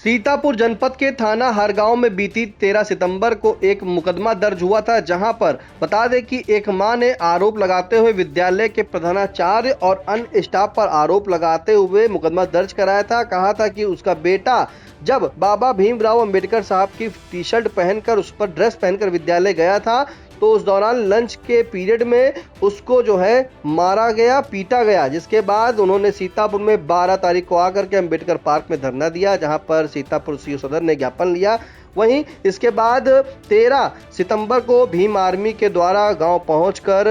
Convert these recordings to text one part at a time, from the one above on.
सीतापुर जनपद के थाना हरगांव में बीती 13 सितंबर को एक मुकदमा दर्ज हुआ था, जहां पर बता दें कि एक मां ने आरोप लगाते हुए विद्यालय के प्रधानाचार्य और अन्य स्टाफ पर आरोप लगाते हुए मुकदमा दर्ज कराया था। कहा था कि उसका बेटा जब बाबा भीमराव अंबेडकर साहब की टी शर्ट पहनकर उस पर ड्रेस पहनकर विद्यालय गया था, तो उस दौरान लंच के पीरियड में उसको जो है मारा गया, पीटा गया। जिसके बाद उन्होंने सीतापुर में 12 तारीख को आकर के अंबेडकर पार्क में धरना दिया, जहां पर सीतापुर सीओ सदर ने ज्ञापन लिया। वहीं इसके बाद 13 सितंबर को भीम आर्मी के द्वारा गांव पहुंचकर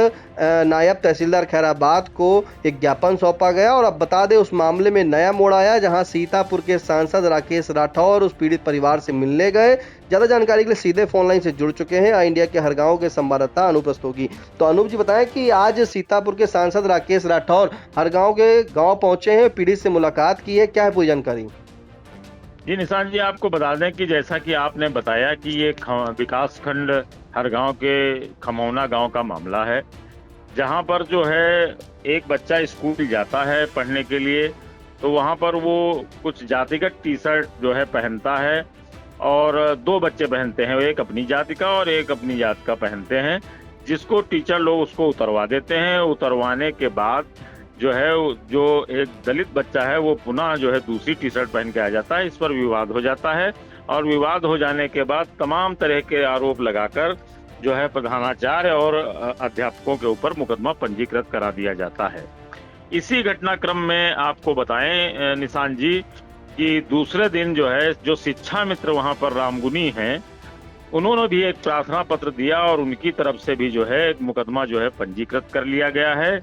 नायब तहसीलदार खैराबाद को एक ज्ञापन सौंपा गया। और अब बता दें, उस मामले में नया मोड़ आया, जहां सीतापुर के सांसद राकेश राठौर उस पीड़ित परिवार से मिलने गए। ज्यादा जानकारी के लिए सीधे फोन लाइन से जुड़ चुके हैं आई इंडिया के हरगांव के संवाददाता अनूप रस्तोगी। तो अनूप जी, बताएं कि आज सीतापुर के सांसद राकेश राठौर हरगांव के गाँव पहुंचे हैं, पीड़ित से मुलाकात की है, क्या है पूरी जानकारी? जी निशान जी, आपको बता दें कि जैसा कि आपने बताया कि ये विकास खंड हरगांव के खमौना गांव का मामला है, जहां पर जो है एक बच्चा स्कूल जाता है पढ़ने के लिए, तो वहां पर वो कुछ जातिगत टी शर्ट जो है पहनता है और दो बच्चे पहनते हैं, एक अपनी जाति का और एक अपनी जात का पहनते हैं, जिसको टीचर लोग उसको उतरवा देते हैं। उतरवाने के बाद जो है जो एक दलित बच्चा है वो पुनः जो है दूसरी टी शर्ट पहन के आ जाता है। इस पर विवाद हो जाता है और विवाद हो जाने के बाद तमाम तरह के आरोप लगाकर जो है प्रधानाचार्य और अध्यापकों के ऊपर मुकदमा पंजीकृत करा दिया जाता है। इसी घटनाक्रम में आपको बताएं निशान जी कि दूसरे दिन जो है जो शिक्षा मित्र वहां पर रामगुनी हैं, उन्होंने भी एक प्रार्थना पत्र दिया और उनकी तरफ से भी जो है एक मुकदमा जो है पंजीकृत कर लिया गया है,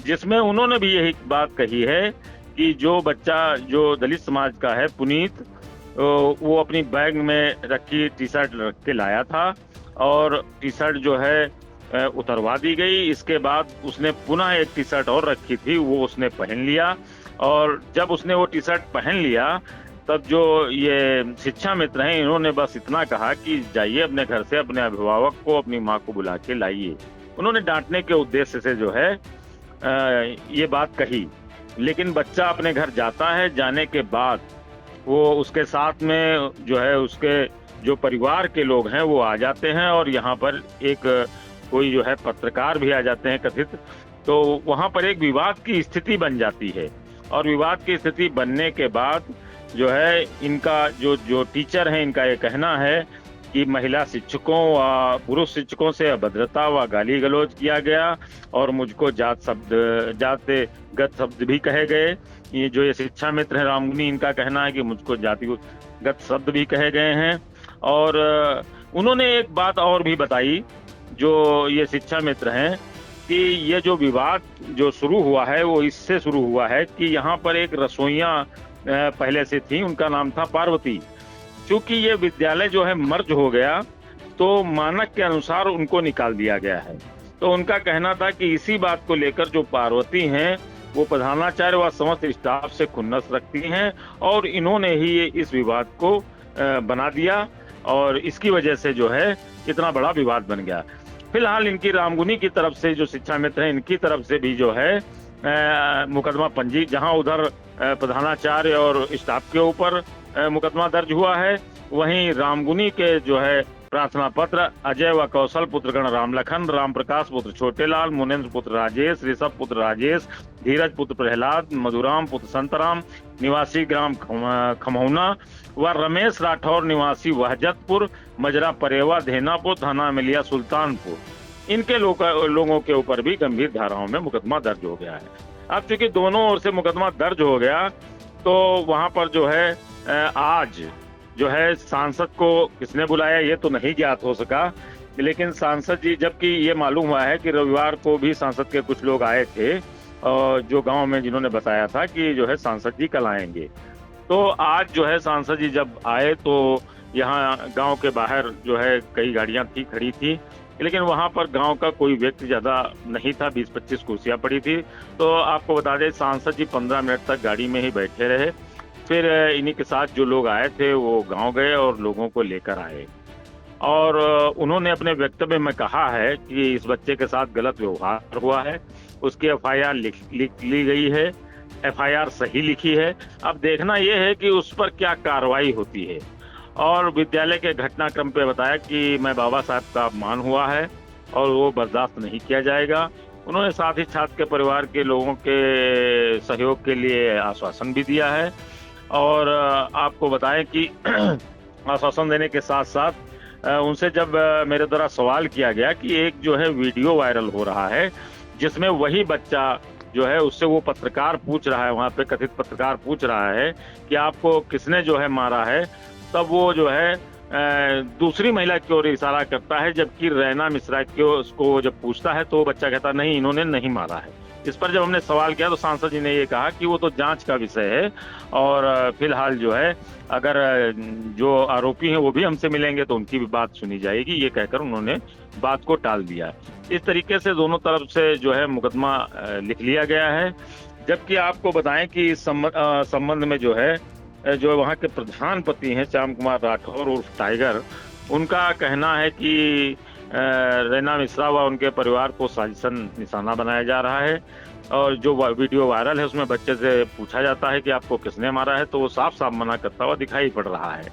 जिसमें उन्होंने भी यही बात कही है कि जो बच्चा जो दलित समाज का है पुनीत, वो अपनी बैग में रखी टी शर्ट रख के लाया था और टी शर्ट जो है उतरवा दी गई। इसके बाद उसने पुनः एक टी शर्ट और रखी थी, वो उसने पहन लिया और जब उसने वो टी शर्ट पहन लिया तब जो ये शिक्षा मित्र हैं इन्होंने बस इतना कहा कि जाइए अपने घर से अपने अभिभावक को, अपनी माँ को बुला के लाइए। उन्होंने डांटने के उद्देश्य से जो है ये बात कही, लेकिन बच्चा अपने घर जाता है। जाने के बाद वो उसके साथ में जो है उसके जो परिवार के लोग हैं वो आ जाते हैं और यहाँ पर एक कोई जो है पत्रकार भी आ जाते हैं कथित, तो वहाँ पर एक विवाद की स्थिति बन जाती है। और विवाद की स्थिति बनने के बाद जो है इनका जो टीचर हैं, इनका ये कहना है कि महिला शिक्षकों व पुरुष शिक्षकों से अभद्रता व गाली गलौज किया गया और मुझको जातिगत शब्द भी कहे गए। ये जो ये शिक्षा मित्र है रामगुनी, इनका कहना है कि मुझको जातिगत शब्द भी कहे गए हैं। और उन्होंने एक बात और भी बताई, जो ये शिक्षा मित्र हैं, कि ये जो विवाद जो शुरू हुआ है वो इससे शुरू हुआ है कि यहाँ पर एक रसोइया पहले से थी, उनका नाम था पार्वती। चूंकि ये विद्यालय जो है मर्ज हो गया तो मानक के अनुसार उनको निकाल दिया गया है। तो उनका कहना था कि इसी बात को लेकर जो पार्वती हैं वो प्रधानाचार्य व समस्त स्टाफ से खुन्नस रखती हैं और इन्होंने ही इस विवाद को बना दिया और इसकी वजह से जो है इतना बड़ा विवाद बन गया। फिलहाल इनकी रामगुनी की तरफ से जो शिक्षा मित्र हैं, इनकी तरफ से भी जो है मुकदमा पंजी, जहां उधर प्रधानाचार्य और स्टाफ के ऊपर मुकदमा दर्ज हुआ है, वहीं रामगुनी के जो है प्रार्थना पत्र अजय व कौशल पुत्रगण राम लखन, राम प्रकाश पुत्र छोटेलाल, मुनेन्द्र पुत्र राजेश, ऋषभ पुत्र राजेश, धीरज पुत्र प्रहलाद, मधुराम पुत्र संतराम निवासी ग्राम खमौना व रमेश राठौर निवासी वहजतपुर, मजरा परेवा धेनापुर, थाना मिलिया सुल्तानपुर, इनके लोगों के ऊपर भी गंभीर धाराओं में मुकदमा दर्ज हो गया है। अब चूंकि दोनों ओर से मुकदमा दर्ज हो गया तो वहां पर जो है आज जो है सांसद को किसने बुलाया ये तो नहीं ज्ञात हो सका, लेकिन सांसद जी, जबकि ये मालूम हुआ है कि रविवार को भी सांसद के कुछ लोग आए थे और जो गांव में, जिन्होंने बताया था कि जो है सांसद जी कल आएंगे। तो आज जो है सांसद जी जब आए तो यहाँ गांव के बाहर जो है कई गाड़ियां थी, खड़ी थी, लेकिन वहां पर गांव का कोई व्यक्ति ज्यादा नहीं था, 20-25 कुर्सियां पड़ी थी। तो आपको बता दें सांसद जी 15 मिनट तक गाड़ी में ही बैठे रहे, फिर इन्हीं के साथ जो लोग आए थे वो गांव गए और लोगों को लेकर आए और उन्होंने अपने वक्तव्य में कहा है कि इस बच्चे के साथ गलत व्यवहार हुआ है, उसकी एफआईआर लिख ली गई है एफआईआर सही लिखी है। अब देखना यह है कि उस पर क्या कार्रवाई होती है। और विद्यालय के घटनाक्रम पे बताया कि मैं बाबा साहब का अपमान हुआ है और वो बर्दाश्त नहीं किया जाएगा। उन्होंने साथ ही छात्र के परिवार के लोगों के सहयोग के लिए आश्वासन भी दिया है। और आपको बताएं कि आश्वासन देने के साथ साथ उनसे जब मेरे द्वारा सवाल किया गया कि एक जो है वीडियो वायरल हो रहा है जिसमें वही बच्चा जो है उससे वो पत्रकार पूछ रहा है, वहाँ पे कथित पत्रकार पूछ रहा है कि आपको किसने जो है मारा है, तब वो जो है दूसरी महिला की ओर इशारा करता है, जबकि रैना मिश्रा को उसको जब पूछता है तो वो बच्चा कहता नहीं, इन्होंने नहीं मारा है। इस पर जब हमने सवाल किया तो सांसद जी ने ये कहा कि वो तो जांच का विषय है और फिलहाल जो है अगर जो आरोपी हैं वो भी हमसे मिलेंगे तो उनकी भी बात सुनी जाएगी, ये कहकर उन्होंने बात को टाल दिया। इस तरीके से दोनों तरफ से जो है मुकदमा लिख लिया गया है। जबकि आपको बताएं कि इस संबंध में जो है जो वहाँ के प्रधान पति हैं श्याम कुमार राठौर उर्फ टाइगर, उनका कहना है कि रैना मिश्रा व उनके परिवार को साजिशन निशाना बनाया जा रहा है। और जो वीडियो वायरल है उसमें बच्चे से पूछा जाता है कि आपको किसने मारा है, तो वो साफ साफ मना करता हुआ दिखाई पड़ रहा है।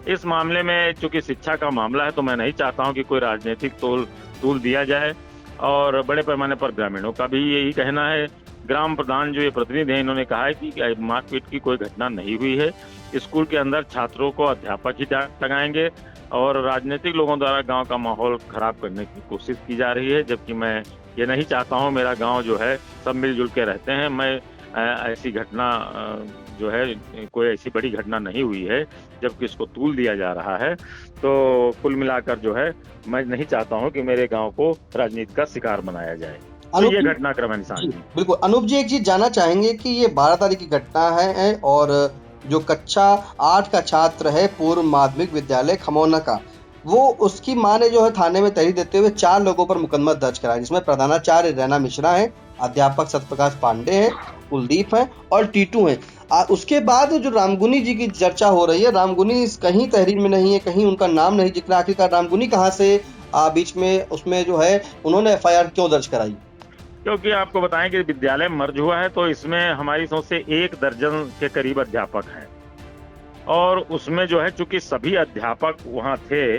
इस मामले में चूंकि शिक्षा का मामला है तो मैं नहीं चाहता हूं कि कोई राजनीतिक तूल दिया जाए। और बड़े पैमाने पर ग्रामीणों का भी यही कहना है। ग्राम प्रधान जो ये प्रतिनिधि हैं इन्होंने कहा है कि मारपीट की कोई घटना नहीं हुई है। स्कूल के अंदर छात्रों को अध्यापक ही डांट लगाएंगे और राजनीतिक लोगों द्वारा गांव का माहौल खराब करने की कोशिश की जा रही है, जबकि मैं ये नहीं चाहता हूं। मेरा गांव जो है सब मिलजुल के रहते हैं। मैं ऐसी घटना जो है कोई ऐसी बड़ी घटना नहीं हुई है, जबकि इसको तूल दिया जा रहा है। तो कुल मिलाकर जो है मैं नहीं चाहता हूं कि मेरे गांव को राजनीति का शिकार बनाया जाए। तो ये घटनाक्रम है निशान जी। बिल्कुल अनूप जी, एक चीज जानना चाहेंगे कि ये 12 तारीख की घटना है और जो कक्षा 8 का छात्र है पूर्व माध्यमिक विद्यालय खमौना का, वो उसकी मां ने जो है थाने में तहरीर देते हुए 4 लोगों पर मुकदमा दर्ज कराया, जिसमें प्रधानाचार्य रैना मिश्रा है, अध्यापक सत्यप्रकाश पांडे है, कुलदीप है और टीटू है। उसके बाद जो रामगुनी जी की चर्चा हो रही है, रामगुनी कहीं तहरीर में नहीं है, कहीं उनका नाम नहीं जिक्र। आखिरकार रामगुनी कहाँ से बीच में उसमें जो है उन्होंने एफआईआर क्यों दर्ज कराई? क्योंकि आपको बताएं कि विद्यालय मर्ज हुआ है तो इसमें हमारी सोच से 1 दर्जन के करीब अध्यापक हैं और उसमें जो है चूंकि सभी अध्यापक वहाँ थे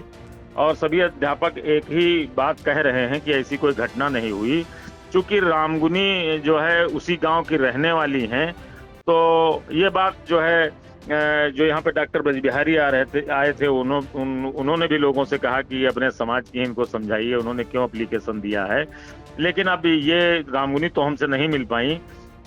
और सभी अध्यापक एक ही बात कह रहे हैं कि ऐसी कोई घटना नहीं हुई। चूंकि रामगुनी जो है उसी गांव की रहने वाली हैं, तो ये बात जो है जो यहाँ पे डॉक्टर ब्रजबिहारी आए थे उन्होंने भी लोगों से कहा कि अपने समाज की इनको समझाइए, उन्होंने क्यों एप्लीकेशन दिया है। लेकिन अब ये रामगुनी तो हमसे नहीं मिल पाई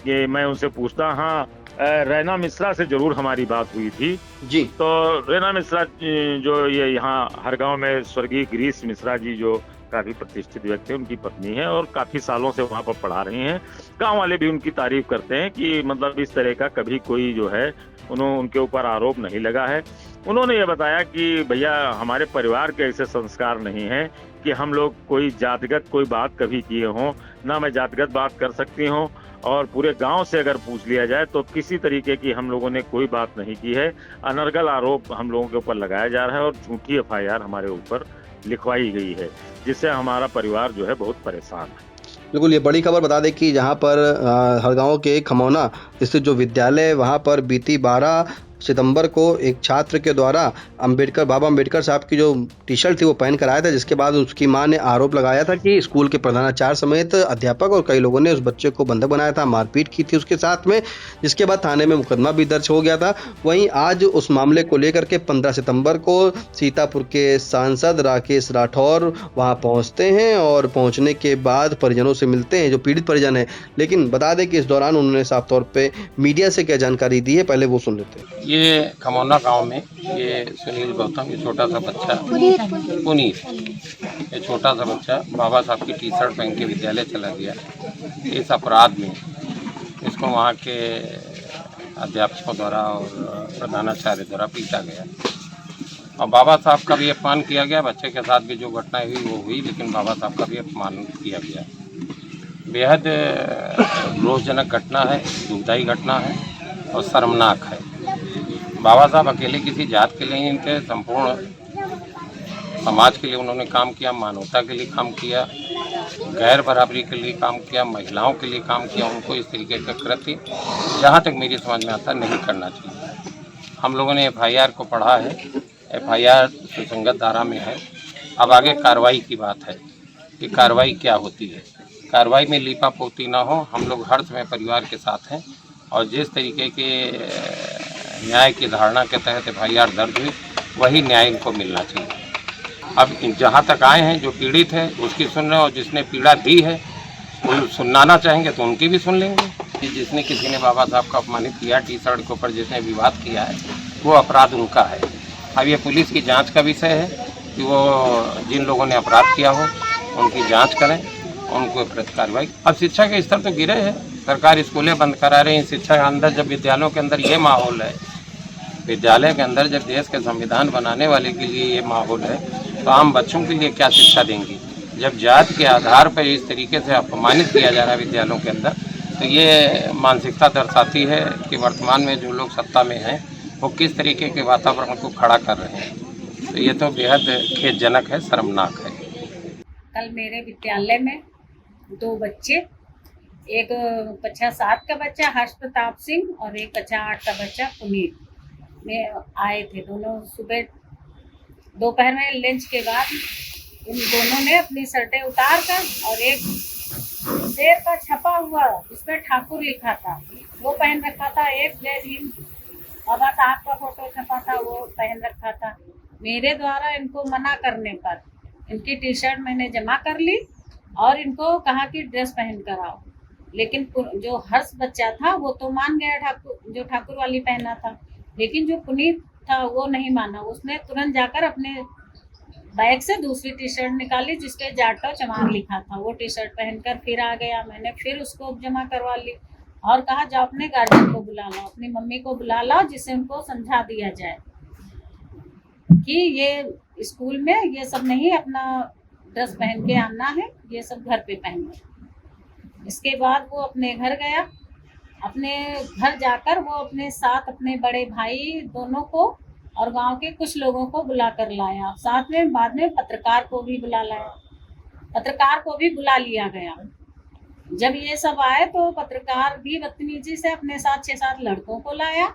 कि मैं उनसे पूछता। हाँ, रैना मिश्रा से जरूर हमारी बात हुई थी जी। तो रैना मिश्रा जो ये यहाँ हर गांव में स्वर्गीय गिरीश मिश्रा जी जो काफी प्रतिष्ठित व्यक्ति हैं, उनकी पत्नी है और काफी सालों से वहाँ पर पढ़ा रही हैं। गांव वाले भी उनकी तारीफ करते हैं कि मतलब इस तरह का कभी कोई जो है उनके ऊपर आरोप नहीं लगा है। उन्होंने ये बताया कि भैया हमारे परिवार के ऐसे संस्कार नहीं हैं कि हम लोग कोई जातिगत कोई बात कभी किए हों, ना मैं जातिगत बात कर सकती हूँ। और पूरे गांव से अगर पूछ लिया जाए तो किसी तरीके की हम लोगों ने कोई बात नहीं की है। अनर्गल आरोप हम लोगों के ऊपर लगाया जा रहा है और झूठी एफआईआर हमारे ऊपर लिखवाई गई है, जिससे हमारा परिवार जो है बहुत परेशान है। बिल्कुल, ये बड़ी खबर बता दें कि जहां पर हरगांव के खमौना स्थित जो विद्यालय वहां पर बीती 12 सितंबर को एक छात्र के द्वारा बाबा अम्बेडकर साहब की जो टी शर्ट थी वो पहन कर आया था, जिसके बाद उसकी मां ने आरोप लगाया था कि स्कूल के प्रधानाचार्य समेत अध्यापक और कई लोगों ने उस बच्चे को बंधक बनाया था, मारपीट की थी उसके साथ में, जिसके बाद थाने में मुकदमा भी दर्ज हो गया था। वहीं आज उस मामले को लेकर के 15 सितंबर को सीतापुर के सांसद राकेश राठौर वहां पहुंचते हैं और पहुंचने के बाद परिजनों से मिलते हैं, जो पीड़ित परिजन है। लेकिन बता दें कि इस दौरान उन्होंने साफ तौर पर मीडिया से क्या जानकारी दी है, पहले वो सुन लेते हैं। ये खमौना गांव में ये सुनील गौतम, ये छोटा सा बच्चा पुनीत, ये छोटा सा बच्चा बाबा साहब की टी शर्ट पहन के विद्यालय चला गया। इस अपराध में इसको वहाँ के अध्यापकों द्वारा और प्रधानाचार्य द्वारा पीटा गया और बाबा साहब का भी अपमान किया गया। बच्चे के साथ भी जो घटना हुई वो हुई, लेकिन बाबा साहब का भी अपमान किया गया। बेहद रोषजनक घटना है, दुखदायी घटना है और शर्मनाक है। बाबा साहब अकेले किसी जात के लिए नहीं थे, संपूर्ण समाज के लिए उन्होंने काम किया, मानवता के लिए काम किया। गैर बराबरी के लिए काम किया, महिलाओं के लिए काम किया, उनको इस तरीके का कृत्य जहाँ तक मेरी समझ में आता नहीं करना चाहिए। हम लोगों ने FIR को पढ़ा है, FIR सुसंगत धारा में है। अब आगे कार्रवाई की बात है कि कार्रवाई क्या होती है। कार्रवाई में लीपापोती ना हो, हम लोग हर समय परिवार के साथ हैं और जिस तरीके के न्याय की धारणा के तहत FIR दर्ज हुई वही न्याय इनको मिलना चाहिए। अब जहाँ तक आए हैं जो पीड़ित है उसकी सुन रहे हैं और जिसने पीड़ा दी है वो सुनाना चाहेंगे तो उनकी भी सुन लेंगे। जिसने किसी ने बाबा साहब को अपमानित किया, टी-शर्ट के ऊपर जिसने विवाद किया है वो अपराध उनका है। अब ये पुलिस की जांच का विषय है कि वो जिन लोगों ने अपराध किया हो उनकी जांच करें, उनको प्रति कार्रवाई। अब शिक्षा के स्तर तो गिरे हैं, सरकार स्कूलें बंद करा रही हैं। शिक्षा के अंदर जब विद्यालयों के अंदर ये माहौल है, विद्यालय के अंदर जब देश के संविधान बनाने वाले के लिए ये माहौल है तो आम बच्चों के लिए क्या शिक्षा देंगी। जब जात के आधार पर इस तरीके से अपमानित किया जा रहा है विद्यालयों के अंदर, तो ये मानसिकता दर्शाती है कि वर्तमान में जो लोग सत्ता में हैं वो किस तरीके के वातावरण को खड़ा कर रहे हैं। तो ये तो बेहद खेदजनक है, शर्मनाक है। कल मेरे विद्यालय में 2 बच्चे, एक कक्षा 7 का बच्चा हर्ष प्रताप सिंह और एक कक्षा 8 का बच्चा पुनीत में आए थे। दोनों सुबह दोपहर में लंच के बाद इन दोनों ने अपनी शर्टें उतार कर और एक शेर का छपा हुआ जिस पर ठाकुर लिखा था वो पहन रखा था, एक जय भीम बाबा साहब का फोटो छपा था वो पहन रखा था। मेरे द्वारा इनको मना करने पर इनकी टी-शर्ट मैंने जमा कर ली और इनको कहा कि ड्रेस पहन कर आओ, लेकिन जो हर्ष बच्चा था वो तो मान गया, जो ठाकुर वाली पहना था, लेकिन जो पुनीत था वो नहीं माना। उसने तुरंत जाकर अपने बैग से दूसरी टी-शर्ट निकाली जिस पे जाटो चमार लिखा था, वो टी-शर्ट पहनकर फिर आ गया। मैंने फिर उसको जमा करवा ली और कहा जाओ अपने गार्जियन को बुला लाओ, अपनी मम्मी को बुला लाओ, जिससे उनको समझा दिया जाए कि ये स्कूल में ये सब नहीं, अपना ड्रेस पहन के आना है, ये सब घर पे पहनो। इसके बाद वो अपने घर गया। अपने घर जाकर वो अपने साथ अपने बड़े भाई दोनों को और गांव के कुछ लोगों को बुला कर लाया। साथ में बाद में पत्रकार को भी बुला लाया, पत्रकार को भी बुला लिया गया। जब ये सब आए तो पत्रकार भी बदतमीजी से अपने साथ 6-7 लड़कों को लाया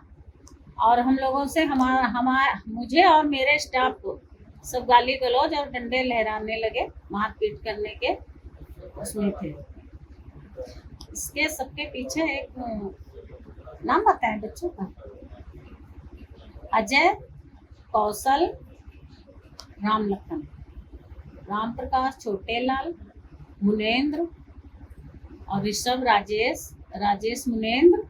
और हम लोगों से मुझे और मेरे स्टाफ को सब गाली गलौज और डंडे लहराने लगे, मारपीट करने के उसमें थे। इसके सबके पीछे एक नाम बताएं बच्चों का, अजय, कौशल, राम लखन, राम प्रकाश, छोटे लाल, मुनेंद्र और ऋषभ, राजेश मुनेंद्र,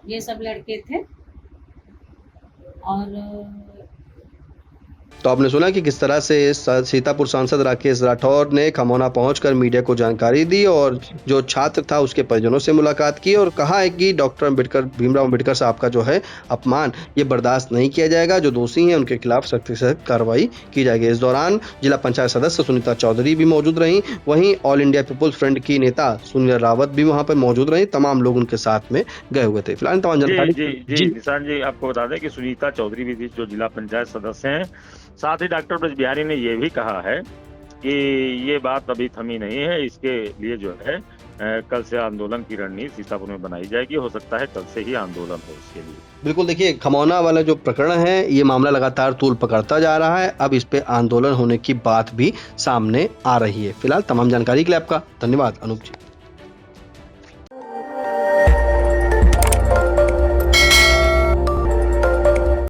ये सब लड़के थे। और तो आपने सुना कि किस तरह से सीतापुर सांसद राकेश राठौर ने खमौना पहुंचकर मीडिया को जानकारी दी और जो छात्र था उसके परिजनों से मुलाकात की और कहा है कि डॉक्टर अम्बेडकर, भीमराव अम्बेडकर साहब का जो है अपमान ये बर्दाश्त नहीं किया जाएगा। जो दोषी हैं उनके खिलाफ सख्त से सख्त कार्रवाई की जाएगी। इस दौरान जिला पंचायत सदस्य सुनीता चौधरी भी मौजूद रहीं, वहीं ऑल इंडिया पीपुल्स फ्रंट की नेता सुनील रावत भी वहां पर मौजूद रही। तमाम लोग उनके साथ में गए हुए थे। फिलहाल तमाम जानकारी जी निशान जी, आपको बता दें कि सुनीता चौधरी भी थी जो जिला पंचायत सदस्य हैं। साथ ही डॉक्टर ब्रज बिहारी ने ये भी कहा है कि ये बात अभी थमी नहीं है, इसके लिए जो है कल से आंदोलन की रणनीति सीतापुर में बनाई जाएगी। हो सकता है कल से ही आंदोलन हो इसके लिए। बिल्कुल, देखिए खमौना वाला जो प्रकरण है ये मामला लगातार तूल पकड़ता जा रहा है। अब इस पे आंदोलन होने की बात भी सामने आ रही है। फिलहाल तमाम जानकारी के लिए आपका धन्यवाद अनूप जी।